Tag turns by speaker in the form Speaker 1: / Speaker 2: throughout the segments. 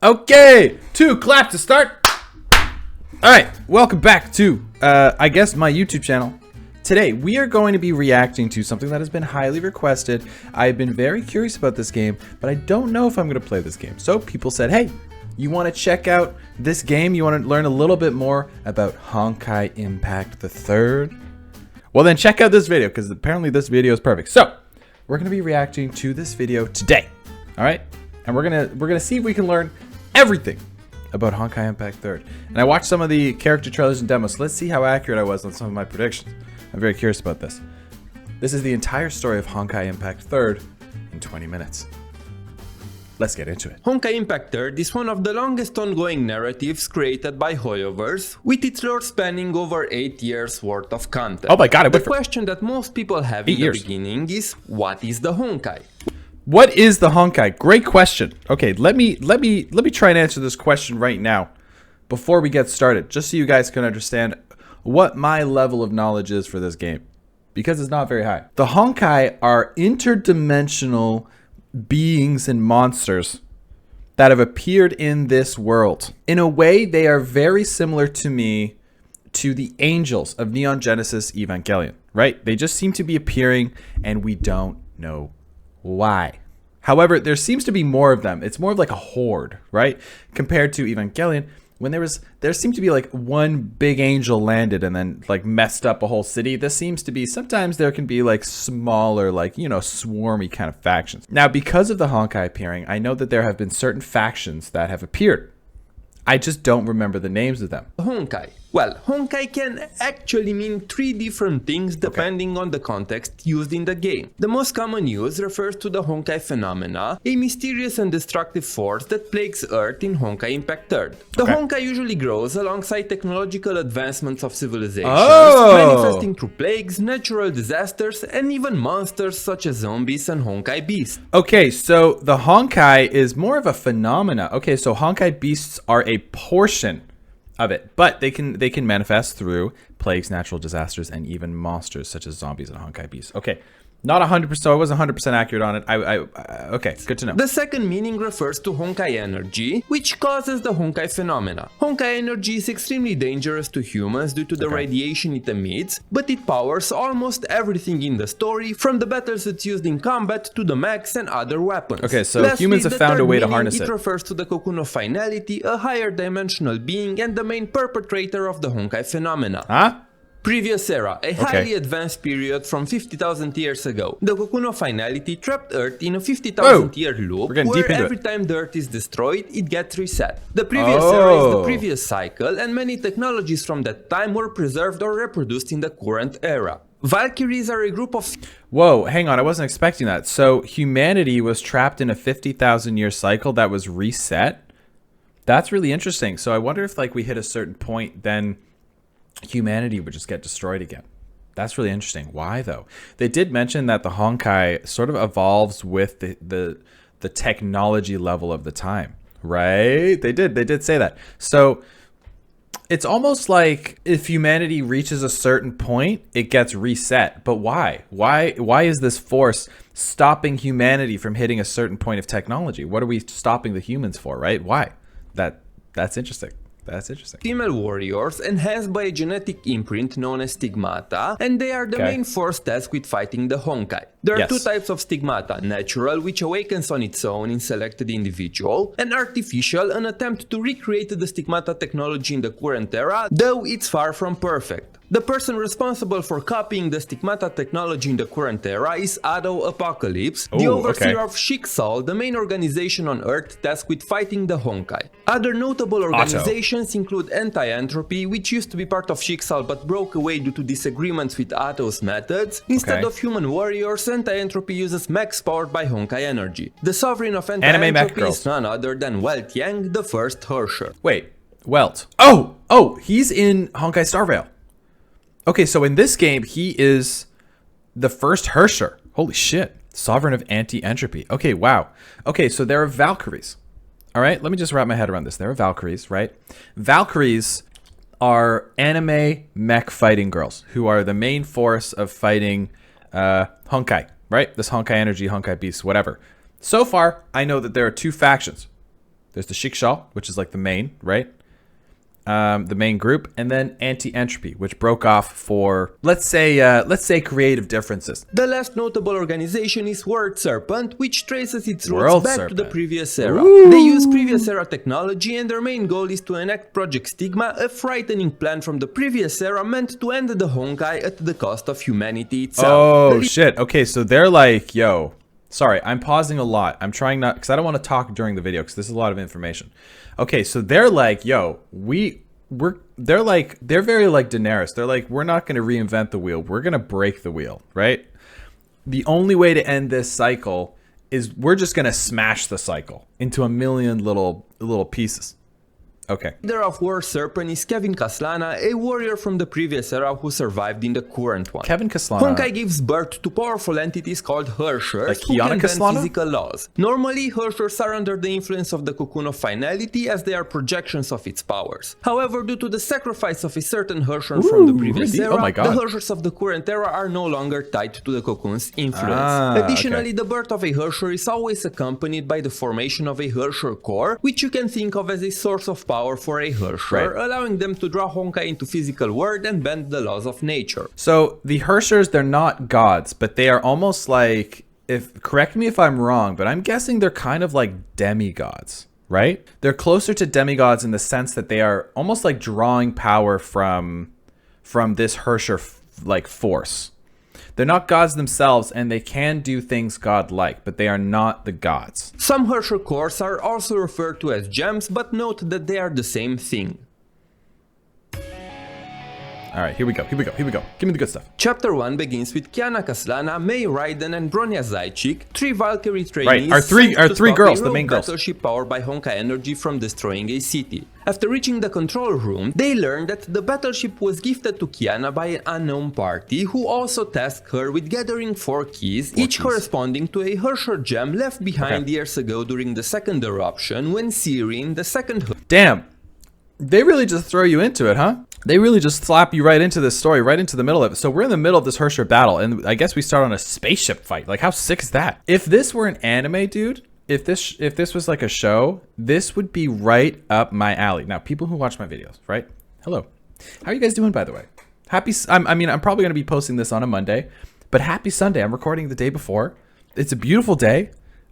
Speaker 1: Okay, 2 clap to start. Alright, welcome back to, I guess, my YouTube channel. Today, we are going to be reacting to something that has been highly requested. I've been very curious about this game, but I don't know if I'm going to play this game. So people said, hey, you want to check out this game? You want to learn a little bit more about Honkai Impact III? Well then check out this video, because apparently this video is perfect. So, we're going to be reacting to this video today. Alright? And we're gonna see if we can learn everything about Honkai Impact III. And I watched some of the character trailers and demos, so let's see how accurate I was on some of my predictions. I'm very curious about this. This is the entire story of Honkai Impact III in 20 minutes. Let's get into it.
Speaker 2: Honkai Impact III is one of the longest ongoing narratives created by Hoyoverse, with its lore spanning over 8 years worth of content.
Speaker 1: Oh my god,
Speaker 2: the question that most people have in the beginning is, what is the Honkai?
Speaker 1: What is the Honkai? Great question. Okay, let me try and answer this question right now before we get started, just so you guys can understand what my level of knowledge is for this game, because it's not very high. The Honkai are interdimensional beings and monsters that have appeared in this world. In a way, they are very similar to me to the angels of Neon Genesis Evangelion, right? They just seem to be appearing and we don't know why. However, there seems to be more of them. It's more of like a horde, right? Compared to Evangelion, when there seemed to be like one big angel landed and then like messed up a whole city. This seems to be, sometimes there can be like smaller, like, you know, swarmy kind of factions. Now, because of the Honkai appearing, I know that there have been certain factions that have appeared. I just don't remember the names of them.
Speaker 2: Honkai. Well, Honkai can actually mean 3 different things depending on the context used in the game. The most common use refers to the Honkai phenomena, a mysterious and destructive force that plagues Earth in Honkai Impact III. The Honkai usually grows alongside technological advancements of civilizations, manifesting through plagues, natural disasters, and even monsters such as zombies and Honkai beasts.
Speaker 1: Okay, so the Honkai is more of a phenomena. Okay, so Honkai beasts are a portion of it, but they can manifest through plagues, natural disasters, and even monsters such as zombies and Honkai beasts. Okay, not 100%. I wasn't 100% accurate on it. Okay, good to know.
Speaker 2: The second meaning refers to Honkai energy, which causes the Honkai phenomena. Honkai energy is extremely dangerous to humans due to the radiation it emits, but it powers almost everything in the story, from the battles it's used in combat to the mechs and other weapons.
Speaker 1: Okay, so lastly, humans have found a way to harness it.
Speaker 2: It refers to the Cocoon of Finality, a higher dimensional being and the main perpetrator of the Honkai phenomena.
Speaker 1: Huh?
Speaker 2: Previous era, a highly advanced period from 50,000 years ago. The Cocoon of Finality trapped Earth in a 50,000 year loop where every time the Earth is destroyed, it gets reset. The previous era is the previous cycle, and many technologies from that time were preserved or reproduced in the current era. Valkyries are a group of...
Speaker 1: Whoa, hang on, I wasn't expecting that. So humanity was trapped in a 50,000 year cycle that was reset? That's really interesting. So I wonder if like we hit a certain point, then humanity would just get destroyed again. That's really interesting. Why though? They did mention that the Honkai sort of evolves with the technology level of the time, right? They did say that. So it's almost like if humanity reaches a certain point, it gets reset. But why? Why is this force stopping humanity from hitting a certain point of technology? What are we stopping the humans for, right? Why? That's interesting. That's interesting.
Speaker 2: Female warriors enhanced by a genetic imprint known as Stigmata, and they are the main force tasked with fighting the Honkai. There are 2 types of Stigmata: natural, which awakens on its own in selected individual, and artificial, an attempt to recreate the Stigmata technology in the current era, though it's far from perfect. The person responsible for copying the Stigmata technology in the current era is Otto Apocalypse, the overseer of Schicksal, the main organization on Earth tasked with fighting the Honkai. Other notable organizations include Anti-Entropy, which used to be part of Schicksal but broke away due to disagreements with Otto's methods. Instead of human warriors, Anti-Entropy uses mechs powered by Honkai energy. The sovereign of Anti-Entropy is none other than Welt Yang, the first Herrscher.
Speaker 1: Wait, Welt. Oh, he's in Honkai Star Rail. Okay, so in this game, he is the first Herrscher. Holy shit. Sovereign of Anti-Entropy. Okay, wow. Okay, so there are Valkyries. All right, let me just wrap my head around this. There are Valkyries, right? Valkyries are anime mech fighting girls who are the main force of fighting Honkai, right? This Honkai energy, Honkai beast, whatever. So far, I know that there are 2 factions. There's the Shiksha, which is like the main, right? The main group, and then anti-entropy, which broke off for let's say creative differences.
Speaker 2: The last notable organization is World Serpent, which traces its roots back to the previous era. They use previous era technology, and their main goal is to enact Project Stigma, a frightening plan from the previous era meant to end the Honkai at the cost of humanity itself.
Speaker 1: Oh shit. Okay, so they're like, yo, sorry, I'm pausing a lot. I'm trying not, because I don't want to talk during the video because this is a lot of information. Okay, so they're like, yo, they're very like Daenerys. They're like, we're not going to reinvent the wheel. We're going to break the wheel, right? The only way to end this cycle is we're just going to smash the cycle into a million little pieces. Okay.
Speaker 2: Leader of World Serpent is Kevin Kaslana, a warrior from the previous era who survived in the current one.
Speaker 1: Kevin Kaslana.
Speaker 2: Honkai gives birth to powerful entities called Herrschers,
Speaker 1: like
Speaker 2: who
Speaker 1: Kiana
Speaker 2: can bend
Speaker 1: Kaslana?
Speaker 2: physical laws. Normally, Herrschers are under the influence of the cocoon of finality as they are projections of its powers. However, due to the sacrifice of a certain Herrscher from the previous era, the Herrschers of the current era are no longer tied to the cocoon's influence. Additionally, the birth of a Herrscher is always accompanied by the formation of a Herrscher core, which you can think of as a source of power for a Herrscher, allowing them to draw Honkai into physical world and bend the laws of nature.
Speaker 1: So the Herrschers, they're not gods, but they are almost like, correct me if I'm wrong, but I'm guessing they're kind of like demigods, right? They're closer to demigods in the sense that they are almost like drawing power from this Herrscher like force. They're not gods themselves, and they can do things godlike, but they are not the gods.
Speaker 2: Some Herrscher cores are also referred to as gems, but note that they are the same thing.
Speaker 1: Alright, here we go. Give me the good stuff.
Speaker 2: Chapter 1 begins with Kiana Kaslana, May Raiden, and Bronya Seele, three Valkyrie trainees.
Speaker 1: Right, our three girls, the main girls.
Speaker 2: Battleship powered by Honkai energy from destroying a city. After reaching the control room, they learn that the battleship was gifted to Kiana by an unknown party who also tasked her with gathering 4 keys, each corresponding to a Herrscher gem left behind years ago during the second eruption when Sirin, the second...
Speaker 1: Damn! They really just throw you into it, huh? They really just slap you right into this story, right into the middle of it. So we're in the middle of this Herrscher battle, and I guess we start on a spaceship fight. Like, how sick is that? If this were an anime, dude, if this was like a show, this would be right up my alley. Now, people who watch my videos, right? Hello. How are you guys doing, by the way? I'm probably going to be posting this on a Monday, but happy Sunday. I'm recording the day before. It's a beautiful day.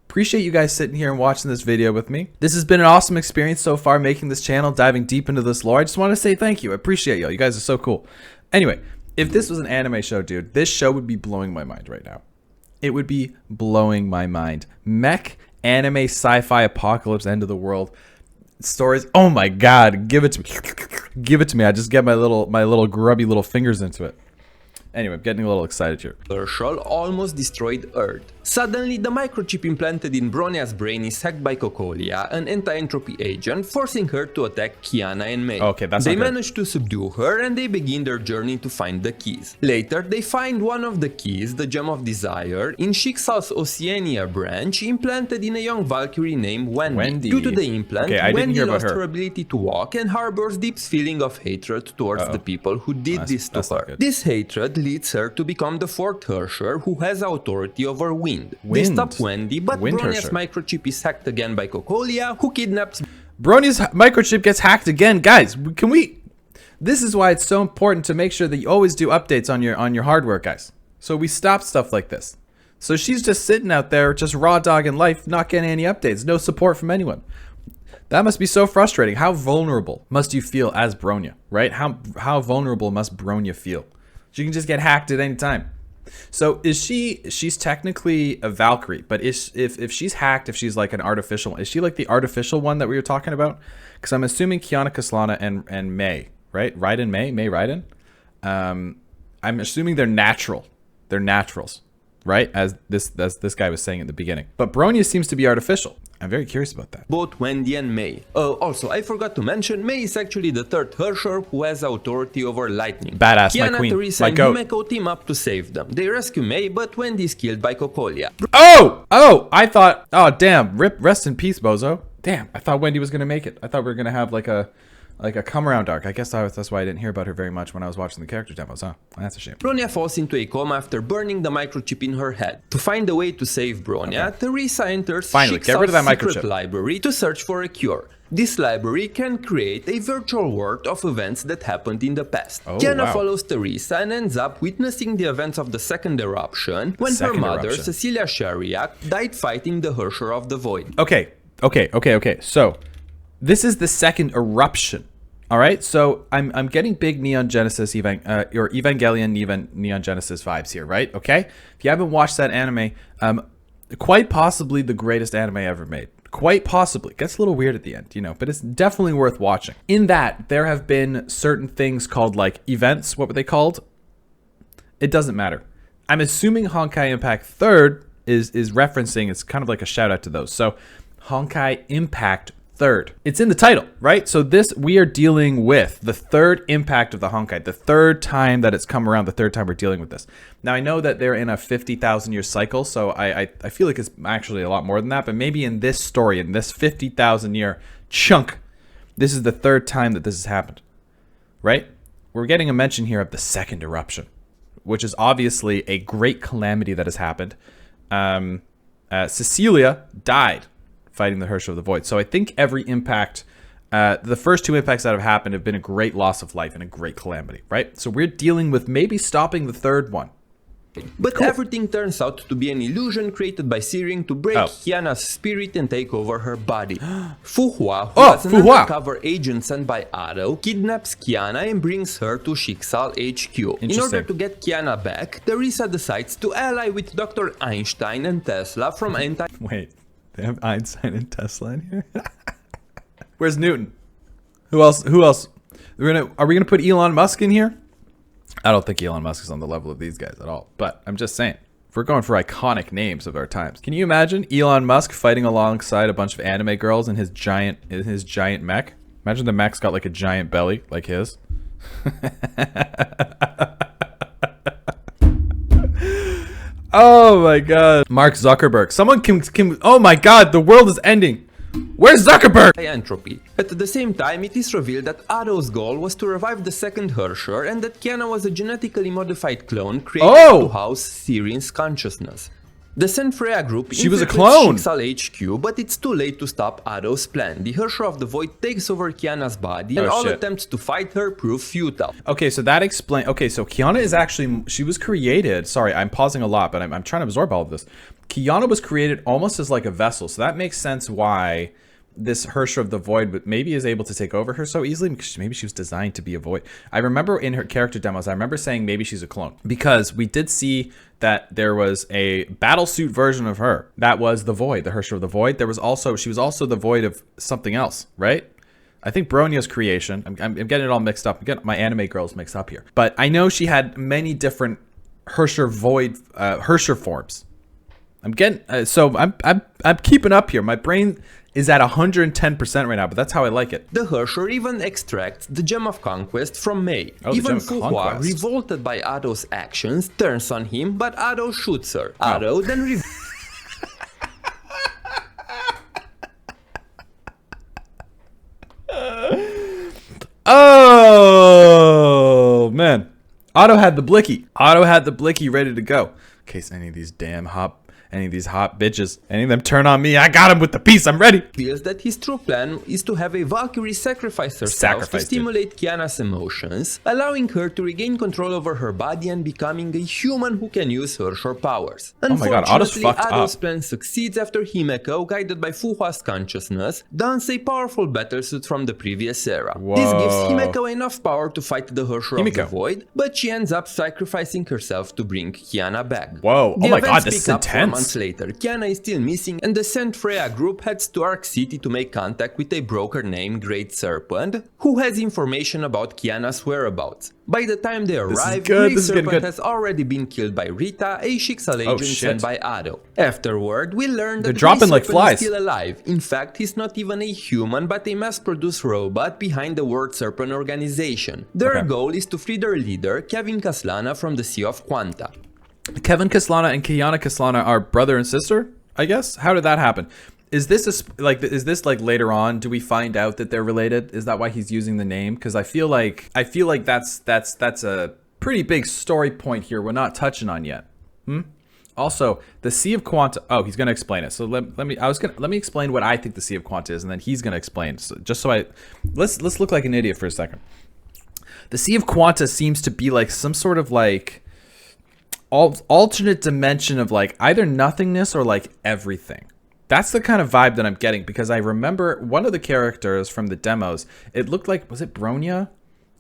Speaker 1: Appreciate you guys sitting here and watching this video with me. This has been an awesome experience so far, making this channel, diving deep into this lore. I just want to say thank you. I appreciate y'all. You guys are so cool. Anyway, if this was an anime show, dude, this show would be blowing my mind right now. It would be blowing my mind. Mech, anime, sci-fi, apocalypse, end of the world stories. Oh my god, give it to me. Give it to me. I just get my little grubby little fingers into it. Anyway, I'm getting a little excited here.
Speaker 2: Herschel almost destroyed Earth. Suddenly, the microchip implanted in Bronya's brain is hacked by Cocolia, an anti-entropy agent, forcing her to attack Kiana and May.
Speaker 1: Okay, that's
Speaker 2: They manage to subdue her, and they begin their journey to find the keys. Later, they find one of the keys, the Gem of Desire, in Shiksal's Oceania branch, implanted in a young Valkyrie named Wendy. Due to the implant, Wendy lost her ability to walk and harbors deep feeling of hatred towards the people who did this to her. This hatred leads her to become the 4th Herrscher, who has authority over wind. They stop Wendy, but Bronya's microchip is hacked again by Cocolia, who kidnaps...
Speaker 1: Bronya's microchip gets hacked again. Guys, can we... This is why it's so important to make sure that you always do updates on your hardware, guys. So we stop stuff like this. So she's just sitting out there, just raw dogging life, not getting any updates, no support from anyone. That must be so frustrating. How vulnerable must you feel as Bronya, right? How vulnerable must Bronya feel? She can just get hacked at any time. So she's technically a Valkyrie, but if she's hacked, if she's like an artificial, is she like the artificial one that we were talking about? Because I'm assuming Kiana Kaslana and May, right? May Raiden. I'm assuming they're natural. They're naturals, right? As this guy was saying at the beginning. But Bronya seems to be artificial. I'm very curious about that.
Speaker 2: Both Wendy and May. Also, I forgot to mention, May is actually the 3rd Herrscher who has authority over lightning.
Speaker 1: Badass,
Speaker 2: Kiana,
Speaker 1: my queen,
Speaker 2: Teresa,
Speaker 1: my
Speaker 2: and
Speaker 1: goat.
Speaker 2: Himeko team up to save them. They rescue May, but Wendy is killed by Cocolia.
Speaker 1: Oh! I thought, oh damn, rest in peace, bozo. Damn, I thought Wendy was gonna make it. I thought we were gonna have like a Like a come-around arc. I guess that's why I didn't hear about her very much when I was watching the character demos, huh? That's a shame.
Speaker 2: Bronya falls into a coma after burning the microchip in her head. To find a way to save Bronya, Teresa enters Schicksal's secret library to search for a cure. This library can create a virtual world of events that happened in the past. Kiana follows Teresa and ends up witnessing the events of the Second Eruption when her mother, Cecilia Shariak, died fighting the Herrscher of the Void.
Speaker 1: Okay. So, this is the Second Eruption. All right, so I'm getting big Neon Genesis or Evangelion Neon Genesis vibes here, right? Okay, if you haven't watched that anime, quite possibly the greatest anime ever made. Quite possibly. Gets a little weird at the end, you know, but it's definitely worth watching. In that, there have been certain things called like events. What were they called? It doesn't matter. I'm assuming Honkai Impact 3rd is referencing. It's kind of like a shout out to those. So Honkai Impact 3rd. It's in the title, right? So this, we are dealing with the 3rd impact of the Honkai, the 3rd time that it's come around, the 3rd time we're dealing with this. Now, I know that they're in a 50,000 year cycle, so I feel like it's actually a lot more than that, but maybe in this story, in this 50,000 year chunk, this is the 3rd time that this has happened, right? We're getting a mention here of the Second Eruption, which is obviously a great calamity that has happened. Cecilia died fighting the Herrscher of the Void. So I think every impact, the first 2 impacts that have happened have been a great loss of life and a great calamity, right? So we're dealing with maybe stopping the 3rd one.
Speaker 2: But everything turns out to be an illusion created by Searing to break Kiana's spirit and take over her body. Fuhua, who was an undercover agent sent by Otto, kidnaps Kiana and brings her to Schicksal HQ. In order to get Kiana back, Teresa decides to ally with Dr. Einstein and Tesla from
Speaker 1: Wait, they have Einstein and Tesla in here? Where's Newton? Who else? Are we gonna put Elon Musk in here? I don't think Elon Musk is on the level of these guys at all, but I'm just saying, if we're going for iconic names of our times, can you imagine Elon Musk fighting alongside a bunch of anime girls in his giant mech? Imagine the mech's got like a giant belly like his. Oh my god. Mark Zuckerberg. Someone can oh my god, the world is ending. Where's Zuckerberg?
Speaker 2: Entropy. At the same time, it is revealed that Otto's goal was to revive the second Herrscher and that Kiana was a genetically modified clone created to house Searing's consciousness. The Senfreya group infiltrates Schicksal HQ, but it's too late to stop Otto's plan. The Herrscher of the Void takes over Kiana's body and all attempts to fight her prove futile.
Speaker 1: Okay, so that explains... Okay, so Kiana is actually... She was created... Sorry, I'm pausing a lot, but I'm trying to absorb all of this. Kiana was created almost as like a vessel, so that makes sense why this Herrscher of the Void maybe is able to take over her so easily, because maybe she was designed to be a void. I remember in her character demos, I remember saying maybe she's a clone, because we did see that there was a battlesuit version of her that was the Void, the Herrscher of the Void. There was also, she was also the Void of something else, right? I think Bronya's creation. I'm getting it all mixed up. I'm getting my anime girls mixed up here, but I know she had many different Herrscher Void Herrscher forms. I'm getting so I'm keeping up here. My brain is at 110% right now, but that's how I like it.
Speaker 2: The Herrscher even extracts the Gem of Conquest from Mei. Even Fuhua, revolted by Otto's actions, turns on him, but Otto shoots her. Otto then
Speaker 1: Oh man, Otto had the blicky. Otto had the blicky ready to go. In case any of these hot bitches, any of them turn on me, I got him with the piece, I'm ready.
Speaker 2: Feels that his true plan is to have a Valkyrie sacrifice herself to stimulate Kiana's emotions, allowing her to regain control over her body and becoming a human who can use Herrscher powers. Unfortunately, Otto's plan succeeds after Himeko, guided by Fuhua's consciousness, dons a powerful battlesuit from the previous era. This gives Himeko enough power to fight the Herrscher of the Void, but she ends up sacrificing herself to bring Kiana back.
Speaker 1: Whoa, oh my god, this is intense.
Speaker 2: Months later, Kiana is still missing and the Senfreya group heads to Arc City to make contact with a broker named World Serpent, who has information about Kiana's whereabouts. By the time they arrive, World Serpent has already been killed by Rita, a Schicksal agent sent by Otto. Afterward, we learn that World Serpent is still alive. In fact, he's not even a human, but a mass-produced robot behind the World Serpent organization. Their goal is to free their leader, Kevin Kaslana, from the Sea of Quanta.
Speaker 1: Kevin Kaslana and Kiana Kaslana are brother and sister, I guess? How did that happen? Is this is this like later on? Do we find out that they're related? Is that why he's using the name? Because I feel like that's a pretty big story point here we're not touching on yet. Also, the Sea of Quanta. Oh, he's gonna explain it. So let me explain what I think the Sea of Quanta is, and then he's gonna explain. So let's look like an idiot for a second. The Sea of Quanta seems to be like some sort of like alternate dimension of like either nothingness or like everything. That's the kind of vibe that I'm getting, because I remember one of the characters from the demos, it looked like, was it Bronya?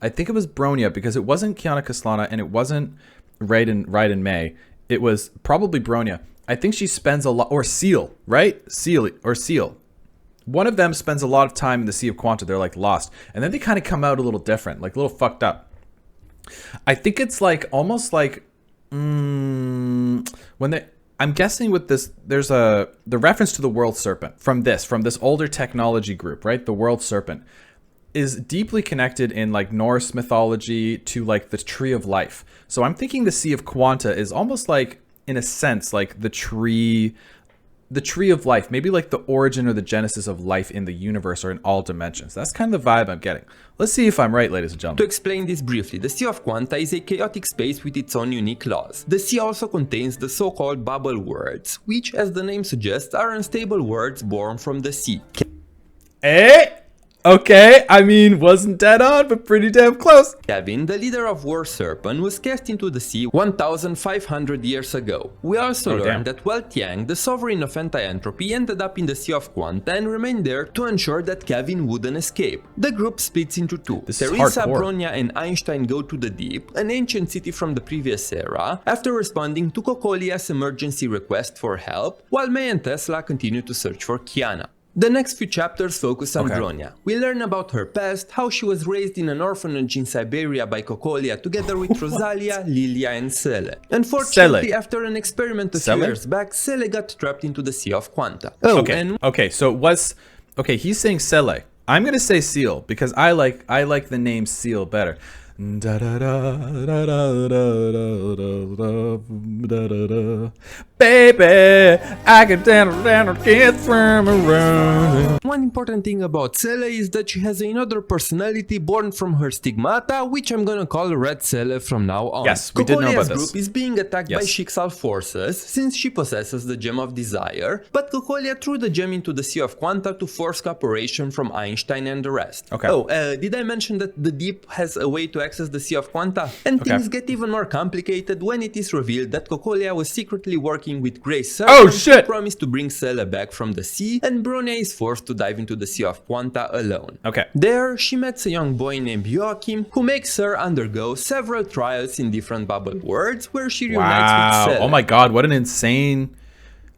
Speaker 1: I think it was Bronya, because it wasn't Kiana Kaslana and it wasn't Raiden May. It was probably Bronya. I think she spends a lot, or Seele, right? Seele. One of them spends a lot of time in the Sea of Quanta. They're like lost. And then they kind of come out a little different, like a little fucked up. I think it's like almost like when they... I'm guessing with this, there's the reference to the World Serpent from this older technology group, right? The World Serpent is deeply connected in like Norse mythology to like the Tree of Life. So I'm thinking the Sea of Quanta is almost like, in a sense, like the tree of life, maybe like the origin or the genesis of life in the universe or in all dimensions. That's kind of the vibe I'm getting. Let's see if I'm right, ladies and gentlemen.
Speaker 2: To explain this briefly, the Sea of Quanta is a chaotic space with its own unique laws. The sea also contains the so-called bubble worlds, which, as the name suggests, are unstable worlds born from the sea.
Speaker 1: Okay, I mean, wasn't dead on, but pretty damn close.
Speaker 2: Kevin, the leader of World Serpent, was cast into the sea 1,500 years ago. We also learned that Tiang, the sovereign of anti-entropy, ended up in the Sea of Quanta and remained there to ensure that Kevin wouldn't escape. The group splits into two. Teresa, Bronya, and Einstein go to the Deep, an ancient city from the previous era, after responding to Kokolia's emergency request for help, while May and Tesla continue to search for Kiana. The next few chapters focus on Bronya. We learn about her past, how she was raised in an orphanage in Siberia by Kokolia together with Rosalia, Lilia, and Seele. Unfortunately, after an experiment a few years back, Seele got trapped into the Sea of Quanta.
Speaker 1: He's saying Seele. I'm gonna say Seele because I like the name Seele better. Baby, I can get from around.
Speaker 2: One important thing about Seele is that she has another personality born from her stigmata, which I'm gonna call Red Seele from now on.
Speaker 1: Yes, we did know about this.
Speaker 2: Kokolia's group is being attacked by Shixal forces since she possesses the Gem of Desire, but Kokolia threw the gem into the Sea of Quanta to force cooperation from Einstein and the rest. Did I mention that the Deep has a way to access the Sea of Quanta? And things get even more complicated when it is revealed that Kokolia was secretly working with Grey Serpent who promised to bring Seele back from the sea, and Bronya is forced to dive into the Sea of Quanta alone. There, she meets a young boy named Joachim, who makes her undergo several trials in different bubble worlds where she reunites with Seele.
Speaker 1: Oh my god, what an insane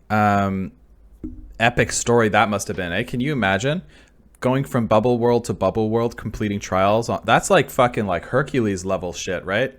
Speaker 1: epic story that must have been, eh? Can you imagine? Going from bubble world to bubble world, completing trials. That's like fucking like Hercules level shit, right?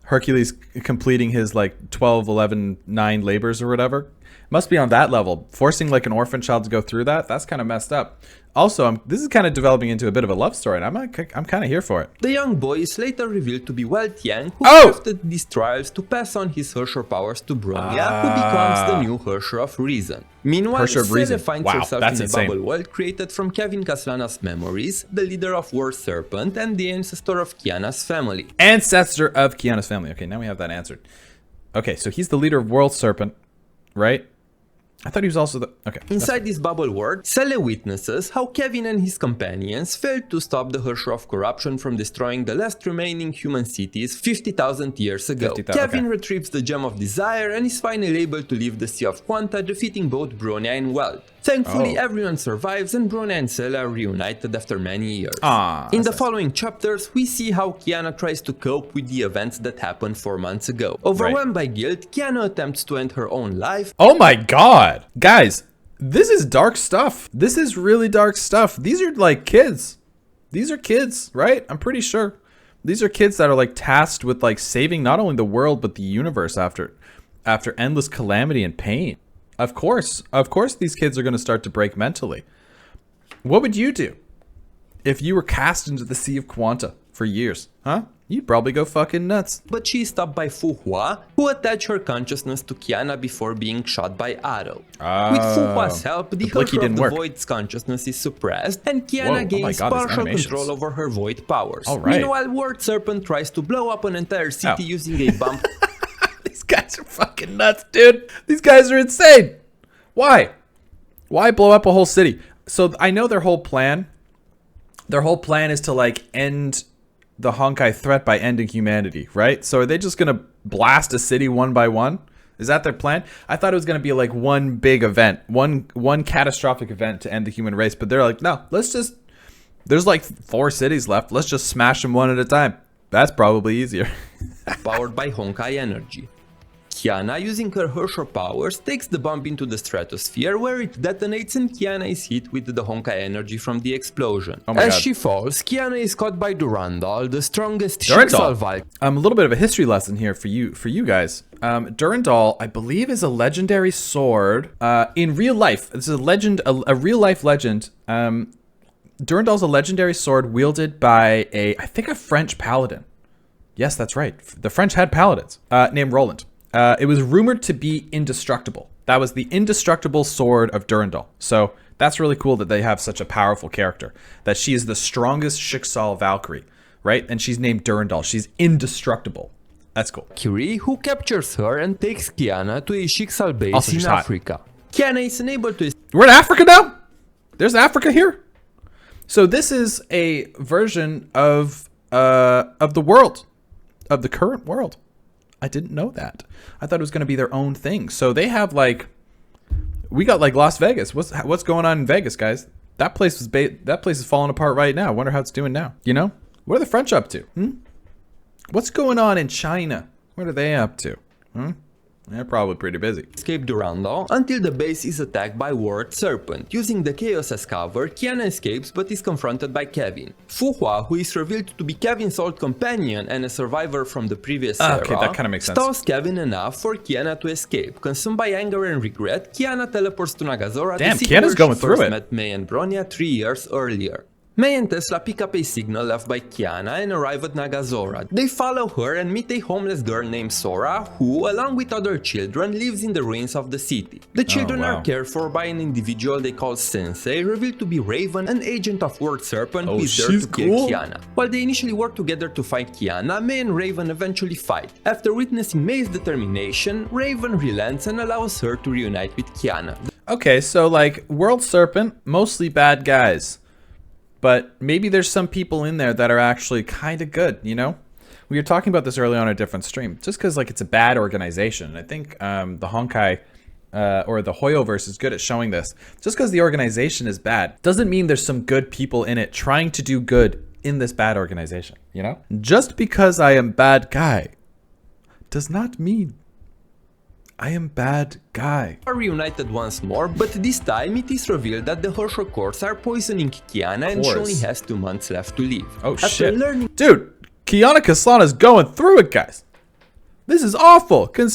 Speaker 1: Hercules completing his like 12, 11, 9 labors or whatever. Must be on that level. Forcing like an orphan child to go through that, that's kind of messed up. Also, this is kind of developing into a bit of a love story, and I'm kind of here for it.
Speaker 2: The young boy is later revealed to be Tiang, who crafted these trials to pass on his Herrscher powers to Bronya, who becomes the new Herrscher of Reason. Meanwhile, Seele finds herself in a bubble world created from Kevin Kaslana's memories, the leader of World Serpent, and the ancestor of Kiana's family.
Speaker 1: Okay, now we have that answered. Okay, so he's the leader of World Serpent, right? I thought he was also the... Okay.
Speaker 2: Inside this bubble world, Seele witnesses how Kevin and his companions failed to stop the Herrscher of Corruption from destroying the last remaining human cities 50,000 years ago. Kevin retrieves the Gem of Desire and is finally able to leave the Sea of Quanta, defeating both Bronya and Welt. Thankfully, everyone survives and Bronya and Seele are reunited after many years. In the following chapters, we see how Kiana tries to cope with the events that happened 4 months ago. Overwhelmed by guilt, Kiana attempts to end her own life.
Speaker 1: Oh my god! Guys, this is dark stuff. This is really dark stuff. These are like kids. These are kids, right? I'm pretty sure. These are kids that are like tasked with like saving not only the world but the universe after endless calamity and pain. Of course these kids are going to start to break mentally. What would you do if you were cast into the Sea of Quanta for years. Huh? You'd probably go fucking nuts.
Speaker 2: But she is stopped by Fu Hua, who attached her consciousness to Kiana before being shot by Otto. With Fu Hua's help, the Herrscher of the Void's consciousness is suppressed, and Kiana gains partial control over her Void powers. Meanwhile, World Serpent tries to blow up an entire city using a bomb.
Speaker 1: These guys are fucking nuts, dude. These guys are insane. Why? Why blow up a whole city? So I know their whole plan. Their whole plan is to like end the Honkai threat by ending humanity, right? So are they just gonna blast a city one by one? Is that their plan? I thought it was gonna be like one big event, one catastrophic event to end the human race, but they're like, no, let's just, there's like 4 cities left. Let's just smash them one at a time. That's probably easier.
Speaker 2: Powered by Honkai energy. Kiana, using her Herrscher powers, takes the bomb into the stratosphere, where it detonates and Kiana is hit with the Honkai energy from the explosion. As she falls, Kiana is caught by Durandal, the strongest Schicksal Valkyrie.
Speaker 1: A little bit of a history lesson here for you guys. Durandal, I believe, is a legendary sword in real life. This is a legend, a real life legend. Durandal's a legendary sword wielded by I think a French paladin. Yes, that's right. The French had paladins named Roland. It was rumored to be indestructible. That was the indestructible sword of Durandal. So that's really cool that they have such a powerful character. That she is the strongest Schicksal Valkyrie, right? And she's named Durandal. She's indestructible. That's cool.
Speaker 2: Valkyrie, who captures her and takes Kiana to a Schicksal base in Africa. Kiana is unable to...
Speaker 1: We're in Africa now? There's Africa here? So this is a version of the world. Of the current world. I didn't know that. I thought it was going to be their own thing. So they have like, we got like Las Vegas. What's going on in Vegas, guys? That place is falling apart right now. I wonder how it's doing now. You know, what are the French up to? What's going on in China? What are they up to? They're probably pretty busy.
Speaker 2: Escape Durandal until the base is attacked by World Serpent. Using the Chaos as cover, Kiana escapes but is confronted by Kevin. Fu Hua, who is revealed to be Kevin's old companion and a survivor from the previous era,
Speaker 1: okay, that kind of makes sense.
Speaker 2: Stalls Kevin enough for Kiana to escape. Consumed by anger and regret, Kiana teleports to Nagazora.
Speaker 1: Damn, Kiana's going through it.
Speaker 2: Met May and Bronya 3 years earlier. May and Tesla pick up a signal left by Kiana and arrive at Nagazora. They follow her and meet a homeless girl named Sora, who, along with other children, lives in the ruins of the city. The children are cared for by an individual they call Sensei, revealed to be Raven, an agent of World Serpent who is there to kill Kiana. While they initially work together to fight Kiana, May and Raven eventually fight. After witnessing May's determination, Raven relents and allows her to reunite with Kiana.
Speaker 1: Okay, so like World Serpent, mostly bad guys. But maybe there's some people in there that are actually kind of good, you know? We were talking about this earlier on a different stream. Just because like it's a bad organization. I think the Honkai or the Hoyoverse is good at showing this. Just because the organization is bad doesn't mean there's some good people in it trying to do good in this bad organization, you know? Just because I am bad guy does not mean I am bad guy.
Speaker 2: Are reunited once more, but this time it is revealed that the Herrscher courts are poisoning Kiana and she only has 2 months left to live.
Speaker 1: Oh shit. Dude, Kiana Kaslana's going through it, guys. This is awful. Can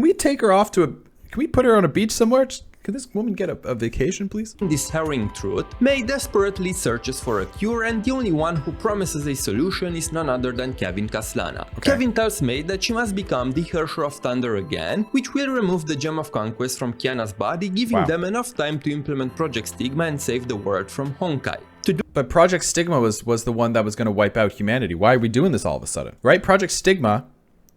Speaker 1: we take her off to can we put her on a beach somewhere? Can this woman get a vacation, please?
Speaker 2: This harrowing truth, May desperately searches for a cure, and the only one who promises a solution is none other than Kevin Kaslana. Okay. Kevin tells May that she must become the Herrscher of Thunder again, which will remove the Gem of Conquest from Kiana's body, giving them enough time to implement Project Stigma and save the world from Honkai.
Speaker 1: But Project Stigma was the one that was going to wipe out humanity. Why are we doing this all of a sudden? Right? Project Stigma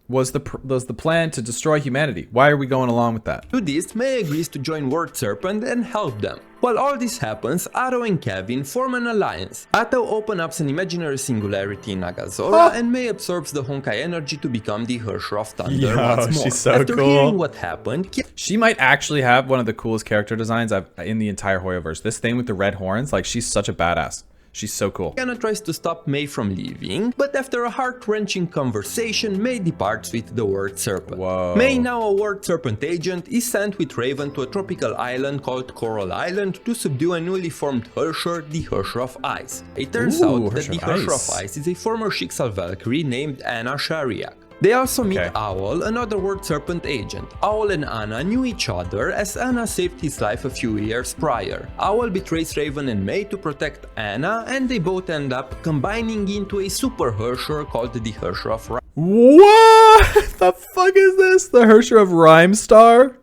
Speaker 1: was the plan to destroy humanity. Why are we going along with that?
Speaker 2: To this, May agrees to join World Serpent and help them. While all this happens, Otto and Kevin form an alliance. Otto opens up an imaginary singularity in Nagazora, and May absorbs the Honkai energy to become the Herrscher of Thunder once more.
Speaker 1: She's so
Speaker 2: After hearing what happened,
Speaker 1: she might actually have one of the coolest character designs in the entire Hoyoverse. This thing with the red horns, like she's such a badass. She's so cool.
Speaker 2: Kiana tries to stop May from leaving, but after a heart-wrenching conversation, May departs with the World Serpent.
Speaker 1: Whoa.
Speaker 2: May, now a World Serpent agent, is sent with Raven to a tropical island called Coral Island to subdue a newly formed Herrscher, the Herrscher of Ice. It turns out that the Herrscher of Ice is a former Schicksal Valkyrie named Anna Shariak. They also meet Owl, another World Serpent agent. Owl and Anna knew each other as Anna saved his life a few years prior. Owl betrays Raven and May to protect Anna, and they both end up combining into a super Herrscher called the Herrscher of Rhyme.
Speaker 1: What the fuck is this? The Herrscher of Rhyme Star?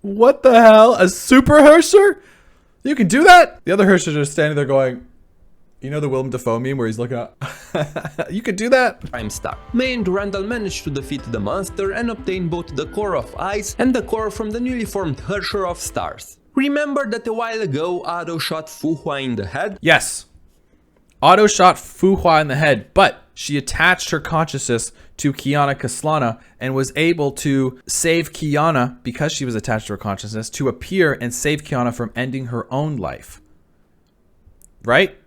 Speaker 1: What the hell? A super Herrscher? You can do that? The other Herrschers are standing there going, you know the Willem Dafoe meme where he's looking at, you could do that?
Speaker 2: Prime Star. May and Durandal managed to defeat the monster and obtain both the core of ice and the core from the newly formed Herrscher of Stars. Remember that a while ago Otto shot Fu Hua in the head?
Speaker 1: Yes. Otto shot Fu Hua in the head, but she attached her consciousness to Kiana Kaslana and was able to save Kiana, because she was attached to her consciousness, to appear and save Kiana from ending her own life. Right?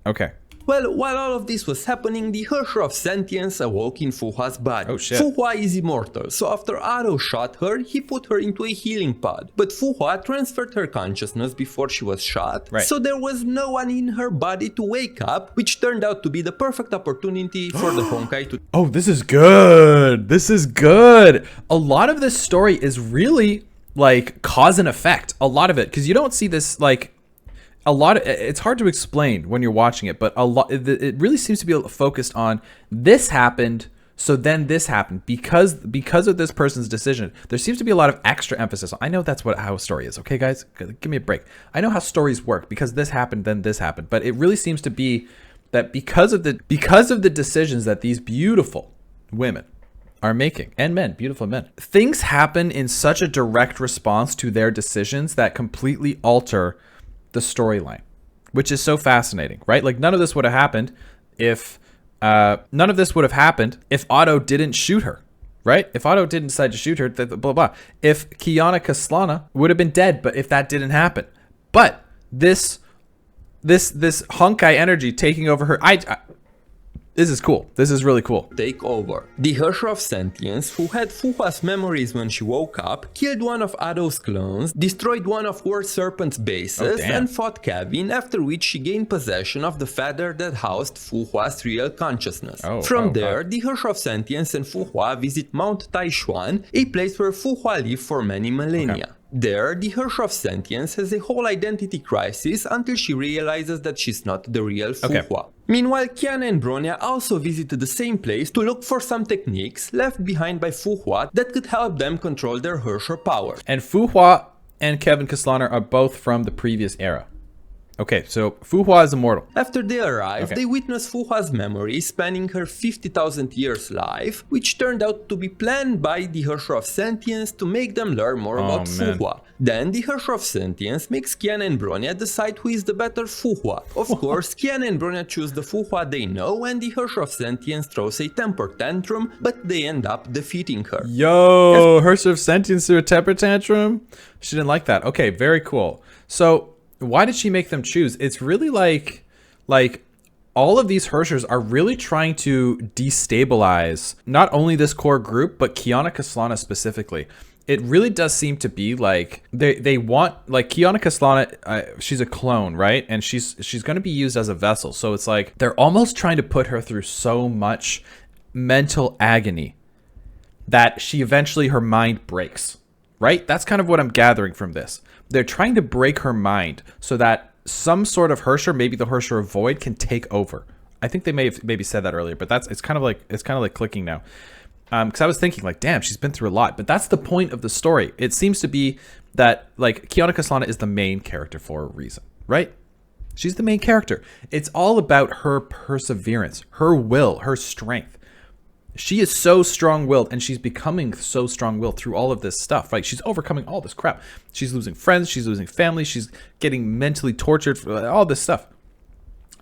Speaker 1: Okay.
Speaker 2: Well, while all of this was happening, the Herrscher of Sentience awoke in Fu Hua's body.
Speaker 1: Oh shit.
Speaker 2: Fu Hua is immortal, so after Otto shot her, he put her into a healing pod. But Fu Hua transferred her consciousness before she was shot, so there was no one in her body to wake up, which turned out to be the perfect opportunity for the Honkai to...
Speaker 1: Oh, this is good. This is good. A lot of this story is really like cause and effect. A lot of it, because you don't see this like... A lot of it's hard to explain when you're watching it, but it really seems to be focused on this happened, so then this happened because of this person's decision. There seems to be a lot of extra emphasis. I know that's how a story is. Okay, guys, give me a break. I know how stories work, because this happened, then this happened. But it really seems to be that because of the decisions that these beautiful women are making, and men, beautiful men, things happen in such a direct response to their decisions that completely alter the storyline, which is so fascinating, right? Like none of this would have happened if Otto didn't shoot her, right? If Otto didn't decide to shoot her, blah blah. If Kiana Kaslana would have been dead, but if that didn't happen, but this Honkai energy taking over her, this is cool. This is really cool.
Speaker 2: Take over. The Herrscher of Sentience, who had Fu Hua's memories when she woke up, killed one of Otto's clones, destroyed one of World Serpent's bases, and fought Kevin, after which she gained possession of the feather that housed Fu Hua's real consciousness. From there, the Herrscher of Sentience and Fu Hua visit Mount Taishuan, a place where Fu Hua lived for many millennia. There, the Herrscher of Sentience has a whole identity crisis until she realizes that she's not the real Fu Hua. Meanwhile, Kiana and Bronya also visited the same place to look for some techniques left behind by Fu Hua that could help them control their Herrscher power.
Speaker 1: And Fu Hua and Kevin Kaslana are both from the previous era. Okay, so Fu Hua is immortal.
Speaker 2: After they arrive, they witness Fu Hua's memory spanning her 50,000 years life, which turned out to be planned by the Herrscher of Sentience to make them learn more about Fu Hua. Then the Herrscher of Sentience makes Kiana and Bronya decide who is the better Fu Hua. Of course, Kiana and Bronya choose the Fu Hua they know, and the Herrscher of Sentience throws a temper tantrum, but they end up defeating her.
Speaker 1: Yo, Herrscher of Sentience threw a temper tantrum? She didn't like that. Okay, very cool. So why did she make them choose? It's really like all of these Herrschers are really trying to destabilize not only this core group, but Kiana Kaslana specifically. It really does seem to be like they want, like, Kiana Kaslana, she's a clone, right? And she's going to be used as a vessel. So it's like they're almost trying to put her through so much mental agony that she eventually, her mind breaks, right? That's kind of what I'm gathering from this. They're trying to break her mind so that some sort of Herrscher, maybe the Herrscher of Void, can take over. I think they may have maybe said that earlier, but it's kind of like clicking now. Because I was thinking, like, damn, she's been through a lot. But that's the point of the story. It seems to be that, like, Kiana Kaslana is the main character for a reason, right? She's the main character. It's all about her perseverance, her will, her strength. She is so strong-willed, and she's becoming so strong-willed through all of this stuff, right? She's overcoming all this crap. She's losing friends. She's losing family. She's getting mentally tortured for all this stuff.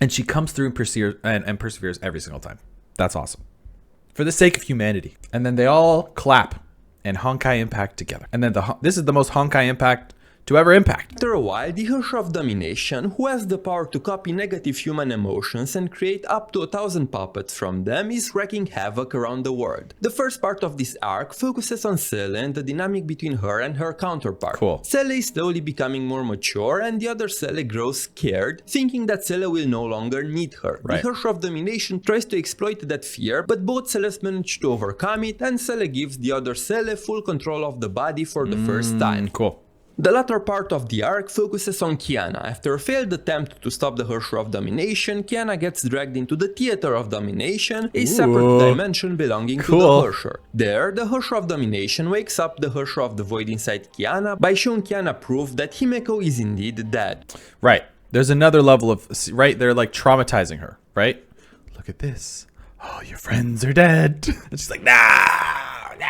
Speaker 1: And she comes through and perseveres every single time. That's awesome. For the sake of humanity. And then they all clap and Honkai Impact together. And then this is the most Honkai Impact to ever impact.
Speaker 2: After a while, the Herrscher of Domination, who has the power to copy negative human emotions and create up to 1,000 puppets from them, is wreaking havoc around the world. The first part of this arc focuses on Seele and the dynamic between her and her counterpart.
Speaker 1: Cool.
Speaker 2: Seele is slowly becoming more mature and the other Seele grows scared, thinking that Seele will no longer need her.
Speaker 1: Right.
Speaker 2: The Herrscher of Domination tries to exploit that fear, but both Seeles manage to overcome it and Seele gives the other Seele full control of the body for the first time.
Speaker 1: Cool.
Speaker 2: The latter part of the arc focuses on Kiana. After a failed attempt to stop the Herrscher of Domination, Kiana gets dragged into the Theater of Domination, a separate dimension belonging to the Herrscher. There, the Herrscher of Domination wakes up the Herrscher of the Void inside Kiana by showing Kiana proof that Himeko is indeed dead.
Speaker 1: Right. There's another level of, right, they're like traumatizing her, right? Look at this. Oh, your friends are dead. And she's like, nah, nah.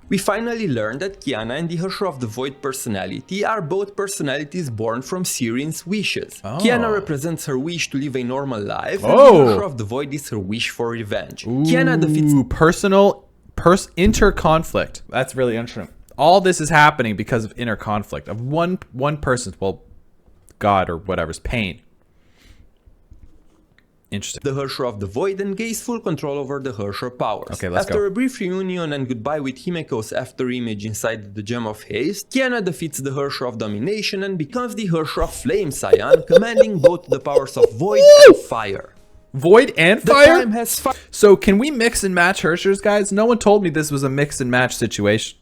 Speaker 2: We finally learn that Kiana and the Herrscher of the Void personality are both personalities born from Syrian's wishes.
Speaker 1: Oh.
Speaker 2: Kiana represents her wish to live a normal life, and
Speaker 1: Oh.
Speaker 2: the Herrscher of the Void is her wish for revenge. Kiana defeats
Speaker 1: inter-conflict. That's really interesting. All this is happening because of inner conflict of one person's, well, God or whatever's pain. Interesting.
Speaker 2: the Herrscher of the Void and gains full control over the Herrscher powers.
Speaker 1: Okay, let's
Speaker 2: After
Speaker 1: go.
Speaker 2: a brief reunion and goodbye with Himeko's after image inside the Gem of Haste, Kiana defeats the Herrscher of Domination and becomes the Herrscher of Flame-Scion, commanding both the powers of Void and Fire.
Speaker 1: Void and
Speaker 2: The
Speaker 1: fire?
Speaker 2: time has
Speaker 1: So can we mix and match Herrschers, guys? No one told me this was a mix and match situation.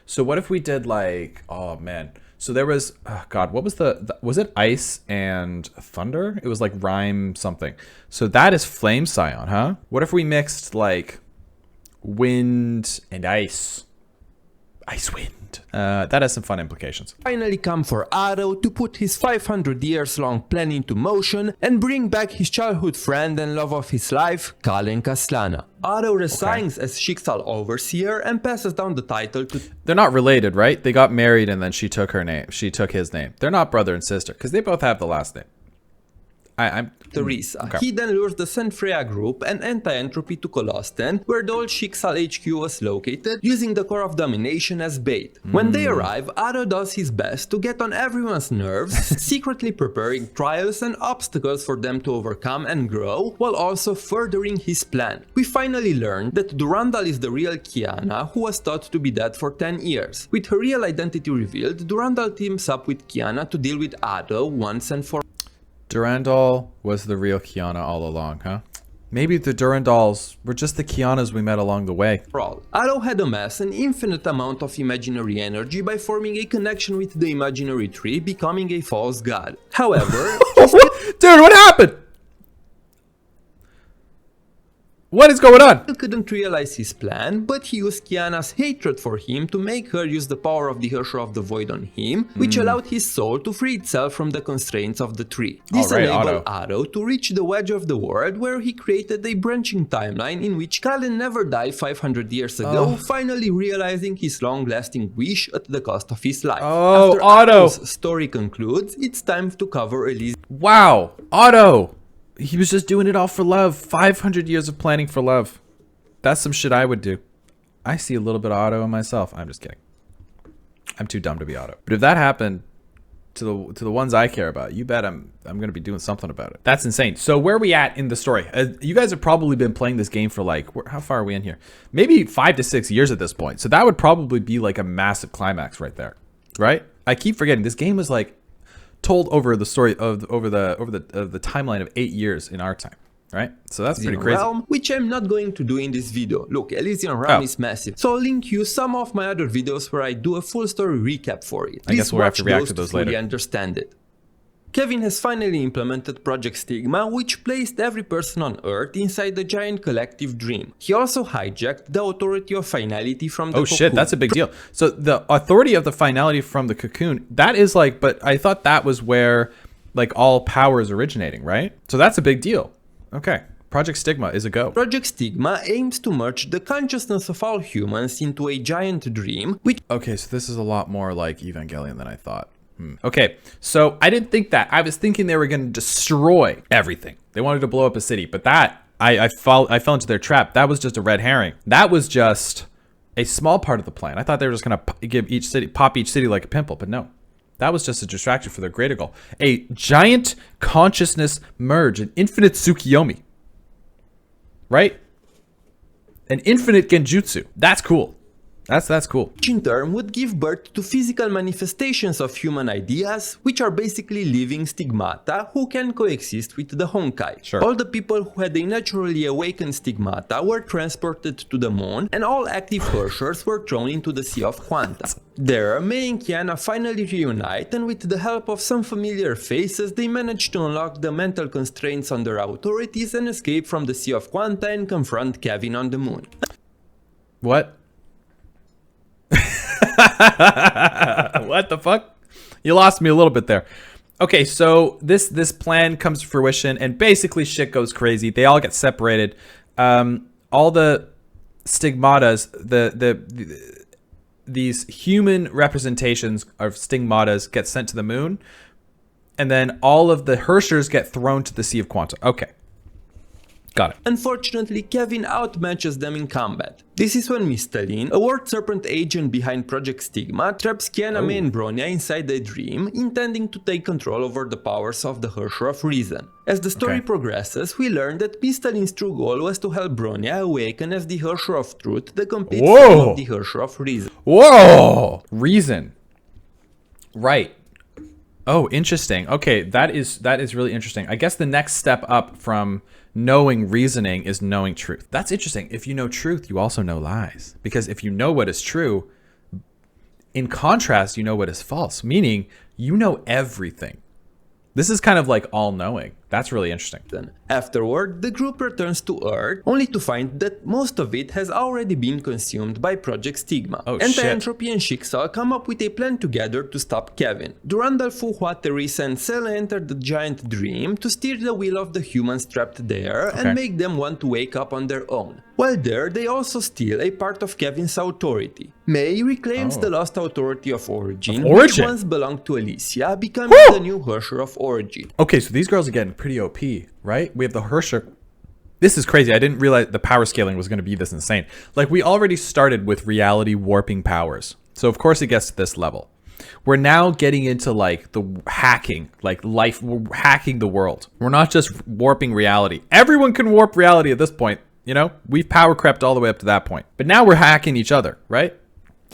Speaker 1: So what if we did like, oh man. So there was, oh God, what was was it ice and thunder? It was like rhyme something. So that is Flame-Scion, huh? What if we mixed like wind and ice? Ice wind. That has some fun implications.
Speaker 2: finally come for Otto to put his 500 years long plan into motion and bring back his childhood friend and love of his life, Kalen Kaslana. Otto resigns as Schicksal Overseer and passes down the title to
Speaker 1: They're not related, right? They got married and then she took her name. She took his name. They're not brother and sister because they both have the last name. I'm
Speaker 2: Teresa.
Speaker 1: Okay.
Speaker 2: He then lures the Senfreya group and Anti-Entropy to Colosten, where the old Schicksal HQ was located, using the core of domination as bait. When they arrive, Otto does his best to get on everyone's nerves, secretly preparing trials and obstacles for them to overcome and grow, while also furthering his plan. We finally learn that Durandal is the real Kiana, who was thought to be dead for 10 years. With her real identity revealed, Durandal teams up with Kiana to deal with Otto once and for
Speaker 1: Durandal was the real Kiana all along, huh? Maybe the Durandals were just the Kianas we met along the way.
Speaker 2: all. Otto had amassed an infinite amount of imaginary energy by forming a connection with the imaginary tree, becoming a false god. However,
Speaker 1: Dude, what happened? What is going on?
Speaker 2: he couldn't realize his plan, but he used Kiana's hatred for him to make her use the power of the Herrscher of the Void on him, which allowed his soul to free itself from the constraints of the tree. This
Speaker 1: Alright,
Speaker 2: enabled
Speaker 1: Otto.
Speaker 2: Otto to reach the wedge of the world, where he created a branching timeline in which Kalen never died 500 years ago, finally realizing his long-lasting wish at the cost of his life.
Speaker 1: Oh,
Speaker 2: After
Speaker 1: Otto.
Speaker 2: Otto's story concludes, it's time to cover Elise.
Speaker 1: Wow, Otto. He was just doing it all for love. 500 years of planning for love. That's some shit I would do. I see a little bit of Otto in myself. I'm just kidding. I'm too dumb to be Otto. But if that happened to the ones I care about, you bet I'm going to be doing something about it. That's insane. So where are we at in the story? You guys have probably been playing this game for like, how far are we in here? Maybe 5 to 6 years at this point. So that would probably be like a massive climax right there. Right? I keep forgetting this game was like told over the story of over the timeline of 8 years in our time, right? So that's pretty crazy.
Speaker 2: Realm, which I'm not going to do in this video. Look, Elysian Realm is massive, so I'll link you some of my other videos where I do a full story recap for it.
Speaker 1: I guess we'll have to react to those
Speaker 2: fully
Speaker 1: later.
Speaker 2: Understand it. Kevin has finally implemented Project Stigma, which placed every person on Earth inside the giant collective dream. He also hijacked the authority of finality from the
Speaker 1: Oh shit, that's a big deal. So the authority of the finality from the cocoon, that is like, but I thought that was where like all power is originating, right? So that's a big deal. Okay. Project Stigma is a go.
Speaker 2: Project Stigma aims to merge the consciousness of all humans into a giant dream, which
Speaker 1: Okay, so this is a lot more like Evangelion than I thought. Okay, so I didn't think that. I was thinking they were going to destroy everything. They wanted to blow up a city, but that I fell into their trap. That was just a red herring. That was just a small part of the plan. I thought they were just going to give pop each city like a pimple, but no. That was just a distraction for their greater goal. A giant consciousness merge, an infinite Tsukiyomi. Right? An infinite Genjutsu. That's cool. That's cool.
Speaker 2: Which in turn would give birth to physical manifestations of human ideas, which are basically living stigmata who can coexist with the Honkai.
Speaker 1: Sure.
Speaker 2: All the people who had a naturally awakened stigmata were transported to the moon, and all active Herrschers were thrown into the Sea of Quanta. There, Mei and Kiana finally reunite, and with the help of some familiar faces, they manage to unlock the mental constraints on their authorities and escape from the Sea of Quanta and confront Kevin on the moon.
Speaker 1: What? What the fuck? You lost me a little bit there. Okay, so this plan comes to fruition, and basically shit goes crazy. They all get separated. All the stigmatas, these human representations of stigmatas get sent to the moon, and then all of the Herrschers get thrown to the Sea of Quanta. Okay. Got it.
Speaker 2: Unfortunately, Kevin outmatches them in combat. This is when Mystaline, a World Serpent agent behind Project Stigma, traps Kiana, Mei and Bronya inside a dream, intending to take control over the powers of the Herrscher of Reason. As the story progresses, we learn that Mystaline's true goal was to help Bronya awaken as the Herrscher of Truth, the complete form of the Herrscher of Reason.
Speaker 1: Whoa! Reason. Right. Oh, interesting. Okay, that is really interesting. I guess the next step up from knowing reasoning is knowing truth. That's interesting. If you know truth, you also know lies. Because if you know what is true, in contrast, you know what is false. Meaning, you know everything. This is kind of like all-knowing. That's really interesting.
Speaker 2: Afterward, the group returns to Earth, only to find that most of it has already been consumed by Project Stigma. Anti-Entropy and Schicksal come up with a plan together to stop Kevin. Durandal, Fuhua, Teresa and Seele enter the giant dream to steer the wheel of the humans trapped there and make them want to wake up on their own. While there, they also steal a part of Kevin's authority. Mei reclaims the lost authority of Origin, which once belonged to Alicia, becoming the new Herrscher of Origin.
Speaker 1: Okay, so these girls are getting pretty OP, right? We have the Herrscher. This is crazy. I didn't realize the power scaling was going to be this insane. Like, we already started with reality warping powers. So, of course, it gets to this level. We're now getting into, like, the hacking, like, life. We're hacking the world. We're not just warping reality. Everyone can warp reality at this point. You know, we've power crept all the way up to that point. But now we're hacking each other, right?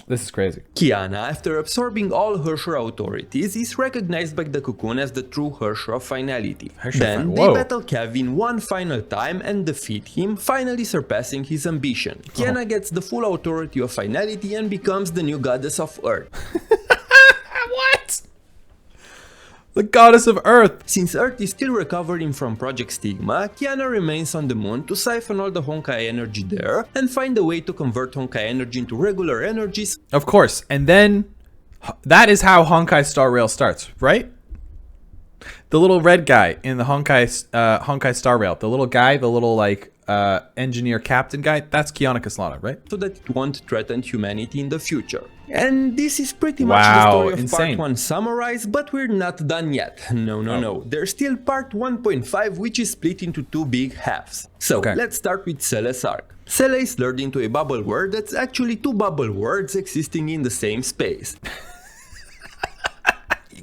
Speaker 1: This is crazy.
Speaker 2: Kiana, after absorbing all Herrscher authorities, is recognized by the Cocoon as the true Herrscher of Finality. Then they battle Kevin one final time and defeat him, finally surpassing his ambition. Kiana gets the full authority of Finality and becomes the new goddess of Earth.
Speaker 1: What? The goddess of Earth.
Speaker 2: Since Earth is still recovering from Project Stigma, Kiana remains on the moon to siphon all the Honkai energy there and find a way to convert Honkai energy into regular energies.
Speaker 1: Of course, and then that is how Honkai Star Rail starts, right? The little red guy in the Honkai Star Rail, the little guy, the little like engineer captain guy, that's Kiana Kaslana, right?
Speaker 2: So that it won't threaten humanity in the future. And this is pretty much the story of part 1 summarized, but we're not done yet. No. There's still part 1.5, which is split into 2 big halves. So let's start with Seele's arc. Seele is lured into a bubble world that's actually 2 bubble worlds existing in the same space.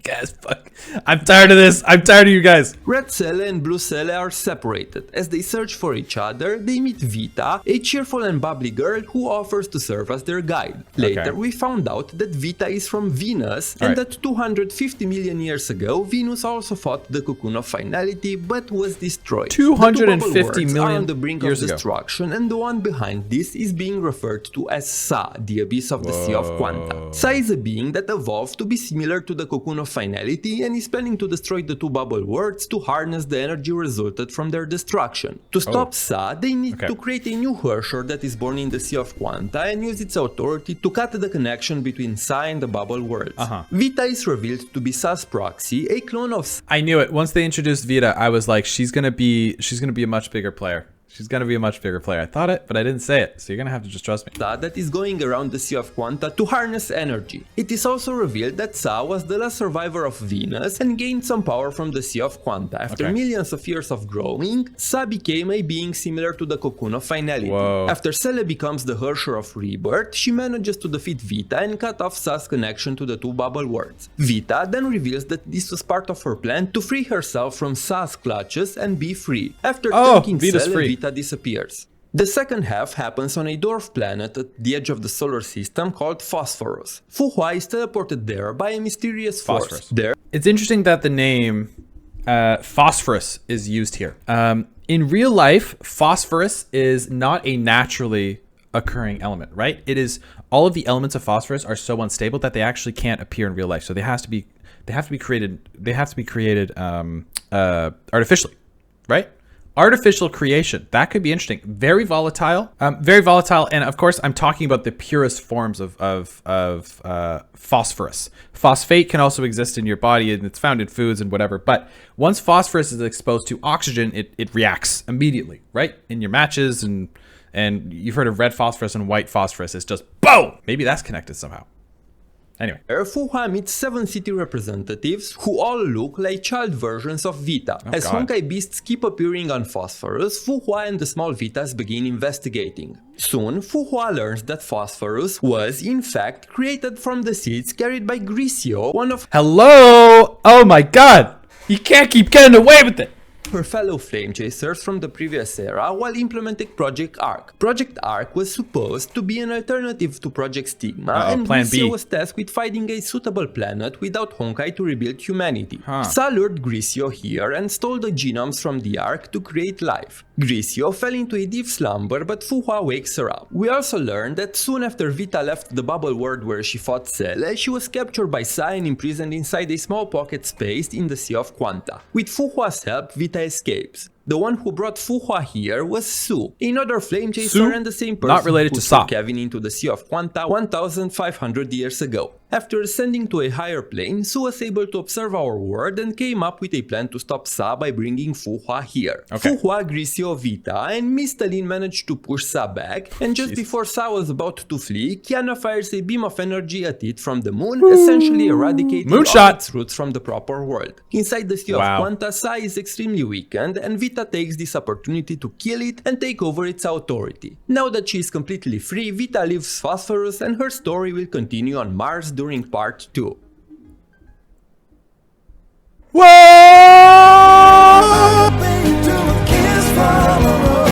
Speaker 1: Guys, fuck. I'm tired of this. I'm tired of you guys.
Speaker 2: Red Seele and Blue Seele are separated. As they search for each other, they meet Vita, a cheerful and bubbly girl who offers to serve as their guide. Later, we found out that Vita is from Venus, and that 250 million years ago, Venus also fought the Cocoon of Finality, but was destroyed.
Speaker 1: 250 million
Speaker 2: are on the brink of destruction, and the one behind this is being referred to as Sa, the abyss of the Sea of Quanta. Sa is a being that evolved to be similar to the Cocoon of Finality and is planning to destroy the 2 bubble worlds to harness the energy resulted from their destruction. To stop Sa, they need to create a new Herrscher that is born in the Sea of Quanta and use its authority to cut the connection between Sa and the bubble worlds. Vita is revealed to be Sa's proxy, a clone of Sa.
Speaker 1: I knew it. Once they introduced Vita, I was like, she's gonna be a much bigger player. She's gonna be a much bigger player. I thought it, but I didn't say it, so you're gonna have to just trust me.
Speaker 2: That is going around the Sea of Quanta to harness energy. It is also revealed that Sa was the last survivor of Venus and gained some power from the Sea of Quanta. After millions of years of growing, Sa became a being similar to the cocoon of finality.
Speaker 1: Whoa.
Speaker 2: After Seele becomes the Herrscher of Rebirth, she manages to defeat Vita and cut off Sa's connection to the two bubble worlds. Vita then reveals that this was part of her plan to free herself from Sa's clutches and be free. After thanking Seele, Vita disappears. The second half happens on a dwarf planet at the edge of the solar system called Phosphorus. Fu Hua is teleported there by a mysterious force.
Speaker 1: It's interesting that the name phosphorus is used here. In real life, phosphorus is not a naturally occurring element, right? It is, all of the elements of phosphorus are so unstable that they actually can't appear in real life. So they have to be created artificially, right? Artificial creation. That could be interesting. Very volatile. And of course, I'm talking about the purest forms of phosphorus. Phosphate can also exist in your body, and it's found in foods and whatever. But once phosphorus is exposed to oxygen, it reacts immediately, right? In your matches, and you've heard of red phosphorus and white phosphorus. It's just boom. Maybe that's connected somehow. Anyway.
Speaker 2: Fu Hua meets 7 city representatives who all look like child versions of Vita. As Honkai beasts keep appearing on Phosphorus, Fu Hua and the small Vitas begin investigating. Soon, Fu Hua learns that Phosphorus was, in fact, created from the seeds carried by Grisio, one of—
Speaker 1: Hello! Oh my god! You can't keep getting away with it!
Speaker 2: Her fellow flame chasers from the previous era while implementing Project Arc. Project Arc was supposed to be an alternative to Project Stigma, and Grisio was tasked with finding a suitable planet without Honkai to rebuild humanity. Sa lured Grisio here and stole the genomes from the Arc to create life. Grisio fell into a deep slumber, but Fu Hua wakes her up. We also learn that soon after Vita left the bubble world where she fought Seele, she was captured by Sa and imprisoned inside a small pocket space in the Sea of Quanta. With Fu Hua's help, Vita escapes. The one who brought Fu Hua here was Su, another flame chaser and the same person
Speaker 1: not related
Speaker 2: who
Speaker 1: to Sa.
Speaker 2: Kevin into the Sea of Quanta 1,500 years ago. After ascending to a higher plane, Su was able to observe our world and came up with a plan to stop Sa by bringing Fu Hua here. Fu Hua, Grisio, Vita, and Mistalin managed to push Sa back, and just before Sa was about to flee, Kiana fires a beam of energy at it from the moon, essentially eradicating all its roots from the proper world. Inside the Sea of Quanta, Sa is extremely weakened, and Vita takes this opportunity to kill it and take over its authority. Now that she is completely free, Vita leaves Phosphorus, and her story will continue on Mars during part 2.
Speaker 1: What?